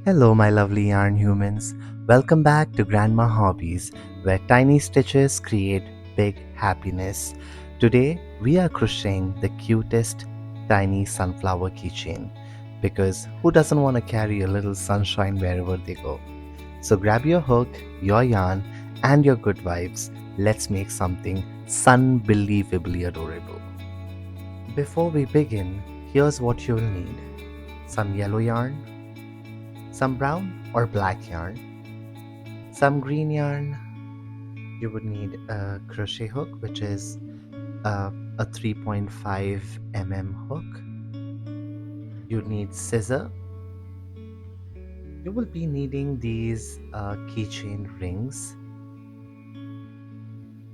Hello, my lovely yarn humans. Welcome back to Grandma Hobbies, where tiny stitches create big happiness. Today, we are crocheting the cutest tiny sunflower keychain because who doesn't want to carry a little sunshine wherever they go? So, grab your hook, your yarn, and your good vibes. Let's make something unbelievably adorable. Before we begin, here's what you'll need: some yellow yarn, some brown or black yarn, some green yarn. You would need a crochet hook, which is a 3.5 hook. You need scissor. You will be needing these keychain rings,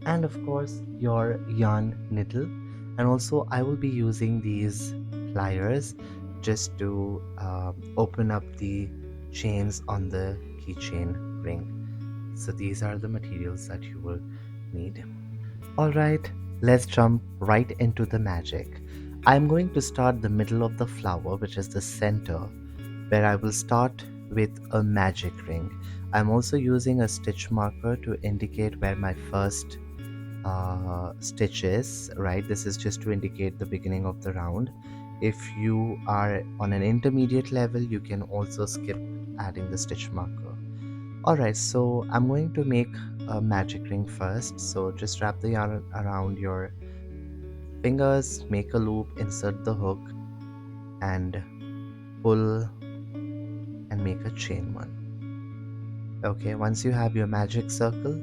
and of course your yarn needle. And also I will be using these pliers just to open up the chains on the keychain ring. So these are the materials that you will need. Alright, let's jump right into the magic. I'm going to start the middle of the flower, which is the center, where I will start with a magic ring. I'm also using a stitch marker to indicate where my first stitch is, right? This is just to indicate the beginning of the round. If you are on an intermediate level, you can also skip adding the stitch marker. Alright, so I'm going to make a magic ring first. So just wrap the yarn around your fingers, make a loop, insert the hook, and pull and make a chain one. Okay, once you have your magic circle,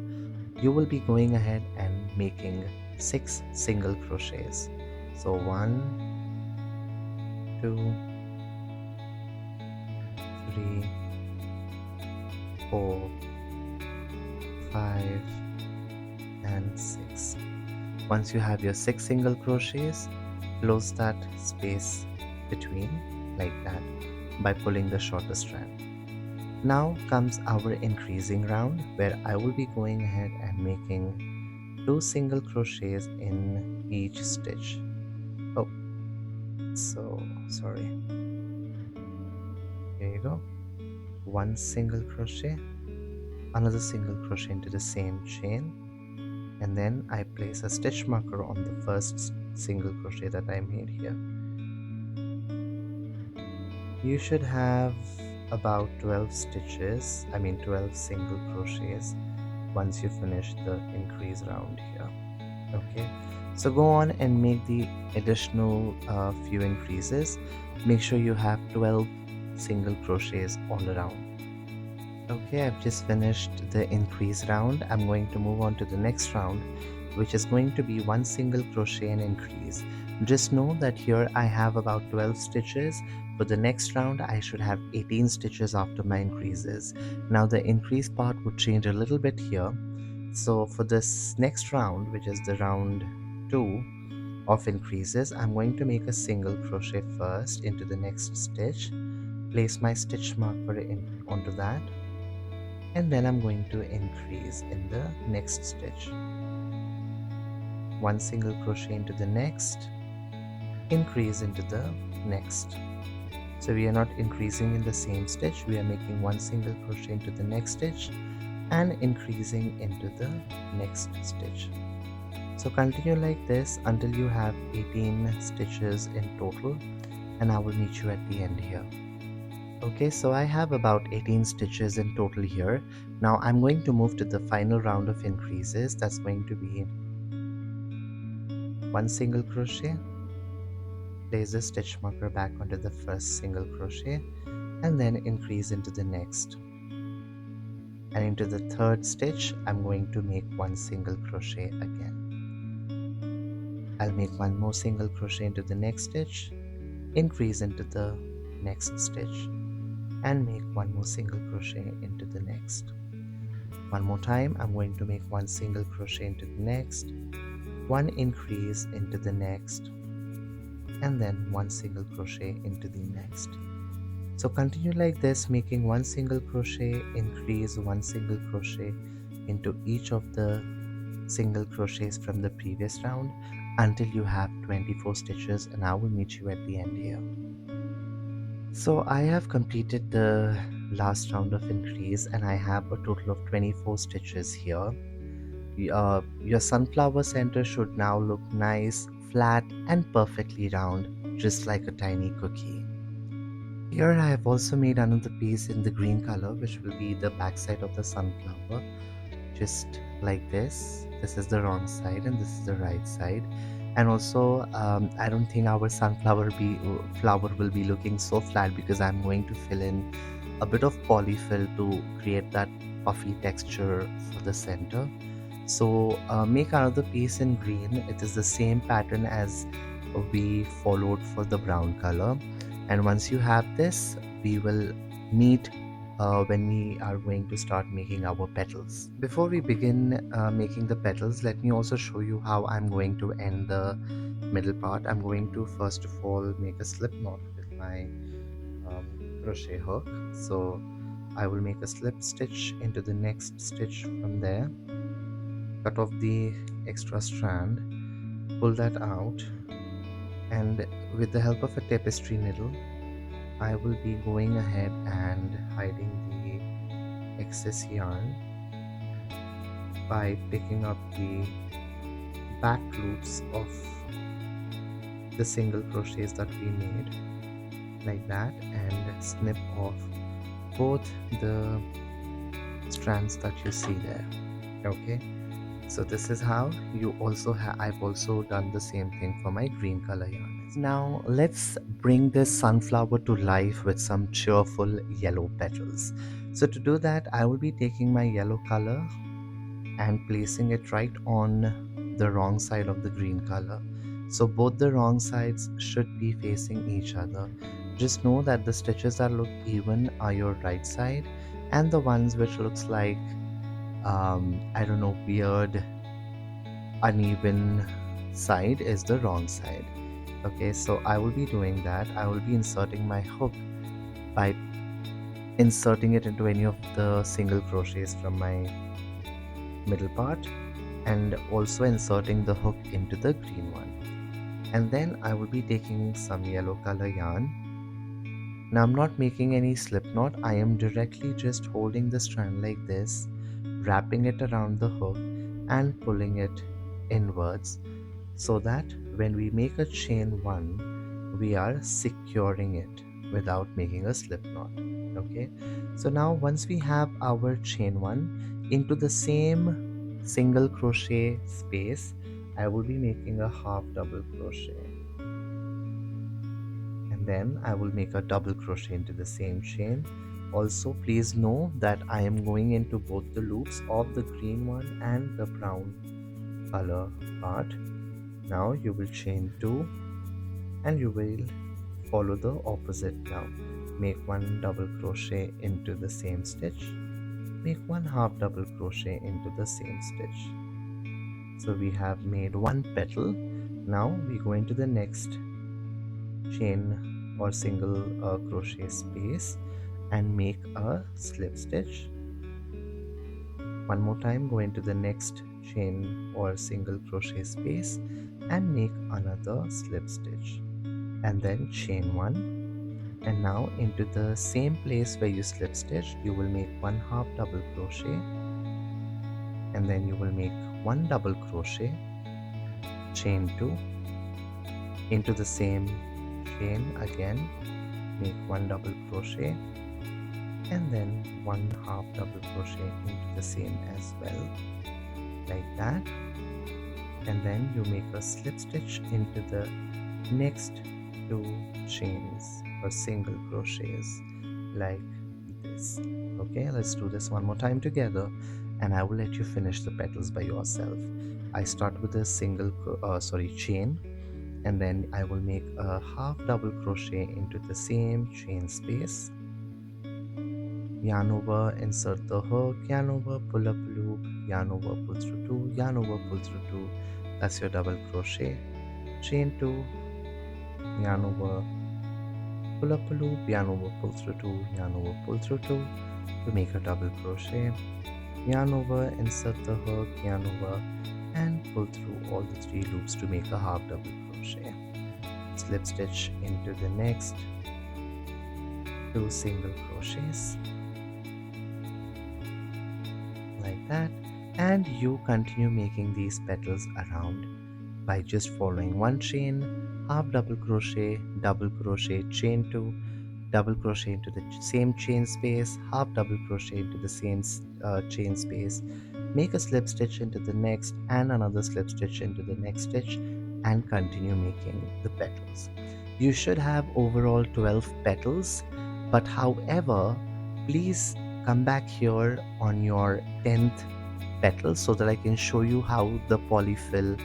you will be going ahead and making 6 single crochets. So 1, 2, 3, 4, 5, and 6. Once you have your 6 single crochets, close that space between like that by pulling the shorter strand. Now comes our increasing round, where I will be going ahead and making 2 single crochets in each stitch. Oh, so sorry. Here you go. 1 single crochet, another single crochet into the same chain, and then I place a stitch marker on the first single crochet that I made here. You should have about 12 stitches, 12 single crochets once you finish the increase round here. Okay, so go on and make the additional few increases. Make sure you have 12 single crochets all around. Okay, I've just finished the increase round. I'm going to move on to the next round, which is going to be 1 single crochet and increase. Just know that here I have about 12 stitches. For the next round, I should have 18 stitches after my increases. Now the increase part would change a little bit here. So for this next round, which is the round 2 of increases, I'm going to make a single crochet first into the next stitch, place my stitch marker onto that, and then I'm going to increase in the next stitch. 1 single crochet into the next, increase into the next. So we are not increasing in the same stitch, we are making 1 single crochet into the next stitch and increasing into the next stitch. So continue like this until you have 18 stitches in total, and I will meet you at the end here. Okay, so I have about 18 stitches in total here. Now I'm going to move to the final round of increases. That's going to be 1 single crochet, place the stitch marker back onto the first single crochet, and then increase into the next. And into the third stitch, I'm going to make 1 single crochet again. I'll make 1 more single crochet into the next stitch, increase into the next stitch, and make 1 more single crochet into the next. One more time, I'm going to make 1 single crochet into the next, 1 increase into the next, and then 1 single crochet into the next. So continue like this, making 1 single crochet, increase 1 single crochet into each of the single crochets from the previous round until you have 24 stitches, and I will meet you at the end here. So I have completed the last round of increase, and I have a total of 24 stitches here. Your sunflower center should now look nice, flat, and perfectly round, just like a tiny cookie. Here I have also made another piece in the green color, which will be the back side of the sunflower, just like this. This is the wrong side and this is the right side. And also, I don't think our flower will be looking so flat because I'm going to fill in a bit of polyfill to create that puffy texture for the center. So make another piece in green. It is the same pattern as we followed for the brown color. And once you have this, we will meet when we are going to start making our petals. Before we begin making the petals, let me also show you how I'm going to end the middle part. I'm going to first of all make a slip knot with my crochet hook. So I will make a slip stitch into the next stitch from there, cut off the extra strand, pull that out, and with the help of a tapestry needle I will be going ahead and hiding the excess yarn by picking up the back loops of the single crochets that we made, like that, and snip off both the strands that you see there. Okay, so this is how you also I've also done the same thing for my green color yarn. Now let's bring this sunflower to life with some cheerful yellow petals. So to do that, I will be taking my yellow color and placing it right on the wrong side of the green color. So both the wrong sides should be facing each other. Just know that the stitches that look even are your right side, and the ones which looks like I don't know, weird uneven side is the wrong side. Okay, so I will be doing that. I will be inserting my hook by inserting it into any of the single crochets from my middle part, and also inserting the hook into the green one. And then I will be taking some yellow color yarn. Now I'm not making any slip knot. I am directly just holding the strand like this, wrapping it around the hook and pulling it inwards, so that when we make a chain one, we are securing it without making a slip knot. Okay, so now once we have our chain one, into the same single crochet space, I will be making a half double crochet, and then I will make a double crochet into the same chain. Also, please know that I am going into both the loops of the green one and the brown color part. Now you will chain 2 and you will follow the opposite now. Make one double crochet into the same stitch, make one half double crochet into the same stitch. So we have made one petal. Now we go into the next chain or single crochet space and make a slip stitch. One more time, go into the next chain or single crochet space and make another slip stitch, and then chain one. And now into the same place where you slip stitch, you will make one half double crochet, and then you will make one double crochet, chain 2, into the same chain again, make one double crochet, and then one half double crochet into the same as well, like that. And then you make a slip stitch into the next 2 chains or single crochets, like this. Okay, let's do this one more time together, and I will let you finish the petals by yourself. I start with a chain, and then I will make a half double crochet into the same chain space, yarn over, insert the hook, yarn over, pull up loop, yarn over, pull through 2, yarn over, pull through 2. That's your double crochet. Chain 2, yarn over, pull up a loop, yarn over, pull through 2, yarn over, pull through 2 to make a double crochet. Yarn over, insert the hook, yarn over, and pull through all the 3 loops to make a half double crochet. Slip stitch into the next 2 single crochets, like that, and you continue making these petals around by just following one chain, half double crochet, chain 2, double crochet into the same chain space, half double crochet into the same chain space, make a slip stitch into the next and another slip stitch into the next stitch, and continue making the petals. You should have overall 12 petals, but however, please come back here on your 10th petal so that I can show you how the polyfill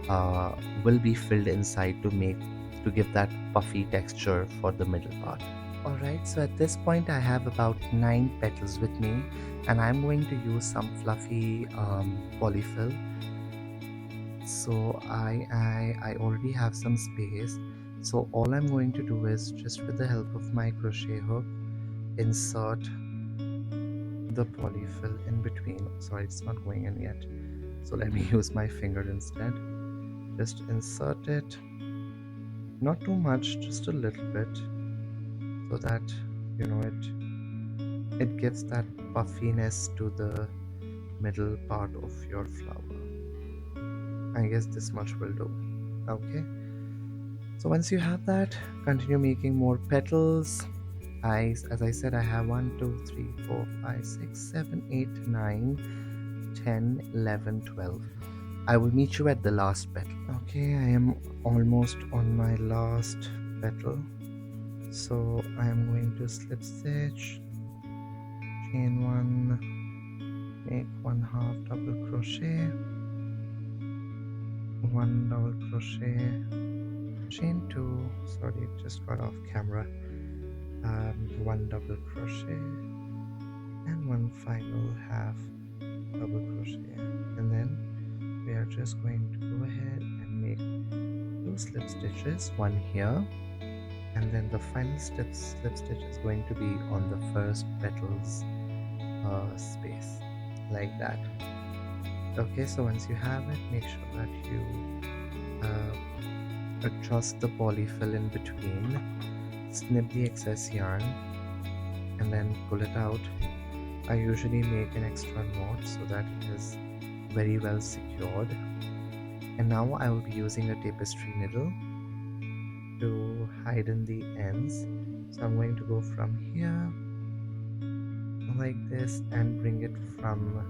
uh, will be filled inside to give that puffy texture for the middle part. Alright, so at this point I have about 9 petals with me, and I'm going to use some fluffy polyfill. So I already have some space, so all I'm going to do is, just with the help of my crochet hook, insert the polyfill in between. Sorry, it's not going in yet, so let me use my finger instead. Just insert it, not too much, just a little bit, so that you know it gives that puffiness to the middle part of your flower. I guess this much will do. Okay, so once you have that, continue making more petals. As I said, I have 1 2 3 4 5 6 7 8 9 10 11 12. I will meet you at the last petal. Okay, I am almost on my last petal, so I am going to slip stitch, chain 1, make 1 half double crochet, 1 double crochet, chain 2, sorry, it just got off camera, 1 double crochet, and 1 final half double crochet, and then we are just going to go ahead and make 2 slip stitches, one here, and then the final slip stitch is going to be on the first petal's space, like that. Okay, so once you have it, make sure that you adjust the polyfill in between, snip the excess yarn, and then pull it out. I usually make an extra knot so that it is very well secured. And now I will be using a tapestry needle to hiden the ends. So I'm going to go from here like this and bring it from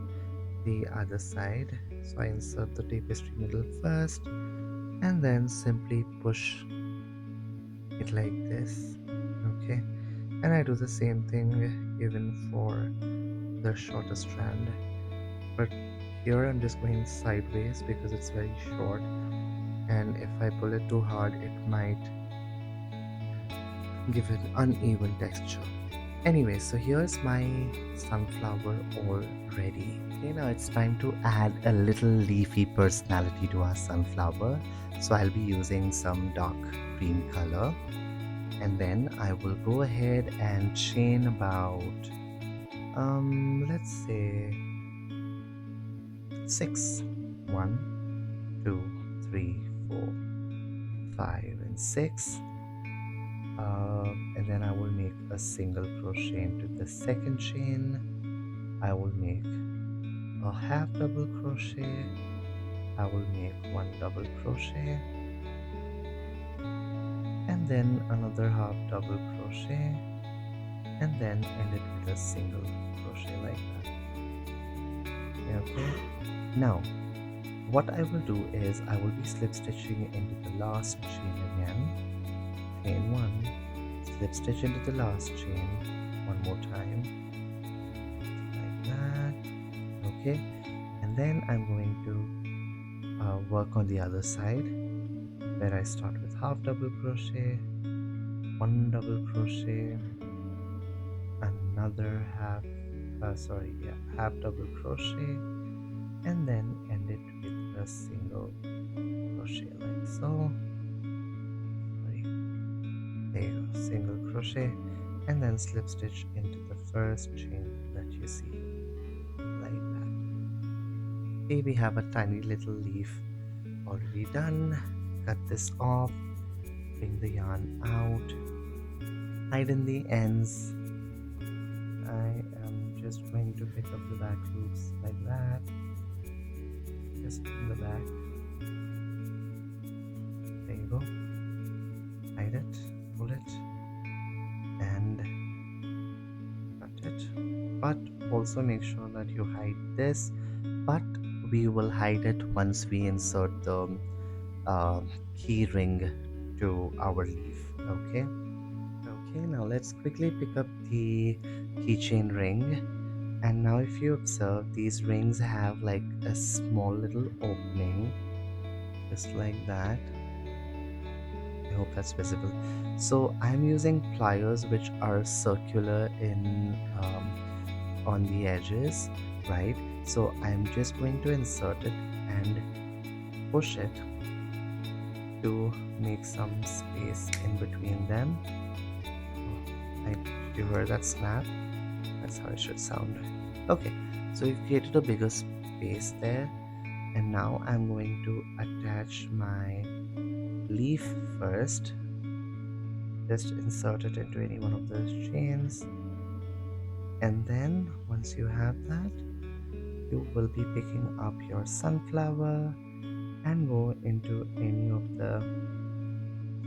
the other side. So I insert the tapestry needle first and then simply push it like this. Okay, and I do the same thing even for the shorter strand, but here I'm just going sideways because it's very short, and if I pull it too hard it might give it uneven texture. Anyway, so here's my sunflower all ready. Okay, now it's time to add a little leafy personality to our sunflower. So I'll be using some dark green color, and then I will go ahead and chain about let's say 6. 1 2 3 4 5 and 6, and then I will make a single crochet into the second chain. I will make a half double crochet, I will make 1 double crochet, and then another half double crochet, and then end it with a single crochet like that. Okay, now what I will do is I will be slip stitching into the last chain again, chain 1, slip stitch into the last chain one more time like that. Okay, and then I'm going to work on the other side, where I start with half double crochet, 1 double crochet, another half double crochet, and then end it with a single crochet like so. There you go, single crochet, and then slip stitch into the first chain that you see, like that. Here we have a tiny little leaf already done. Cut this off, bring the yarn out, hide in the ends. I am just going to pick up the back loops like that, just in the back. There you go. Hide it, pull it, and cut it. But also make sure that you hide this, but we will hide it once we insert the key ring to our leaf. Okay. Okay, now let's quickly pick up the keychain ring. And now if you observe, these rings have like a small little opening, just like that. I hope that's visible. So I'm using pliers which are circular in on the edges, right? So I'm just going to insert it and push it to make some space in between them. You heard that snap? That's how it should sound. Okay, so we've created a bigger space there, and now I'm going to attach my leaf first. Just insert it into any one of those chains, and then once you have that, you will be picking up your sunflower and go into any of the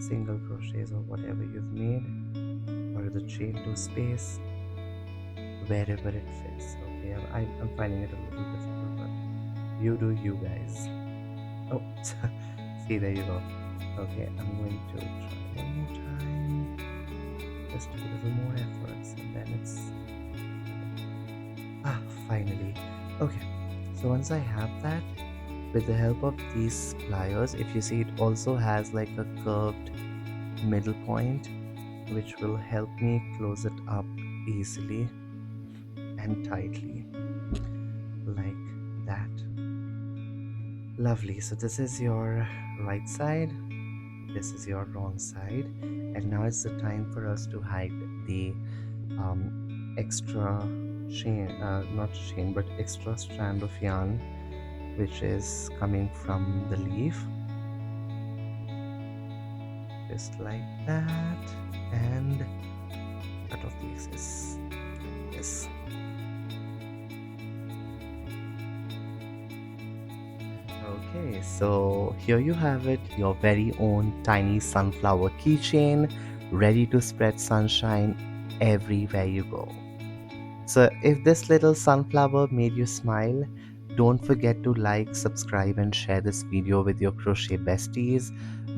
single crochets or whatever you've made, or the chain to space, wherever it fits. Okay, I'm finding it a little difficult, but you do you, guys. Oh, see, there you go. Okay, I'm going to try one more time, just a little more efforts, and then it's finally. Okay, so once I have that, with the help of these pliers, if you see, it also has like a curved middle point, which will help me close it up easily and tightly, like that. Lovely. So this is your right side, this is your wrong side, and now it's the time for us to hide the extra chain, not chain, but extra strand of yarn which is coming from the leaf, just like that, and cut off the excess like this. Okay, so here you have it, your very own tiny sunflower keychain, ready to spread sunshine everywhere you go. So if this little sunflower made you smile, don't forget to like, subscribe, and share this video with your crochet besties.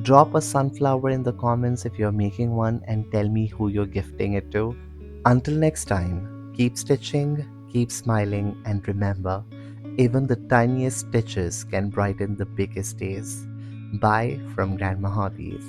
Drop a sunflower in the comments if you're making one and tell me who you're gifting it to. Until next time, keep stitching, keep smiling, and remember, even the tiniest stitches can brighten the biggest days. Bye from Grandma Hobbies.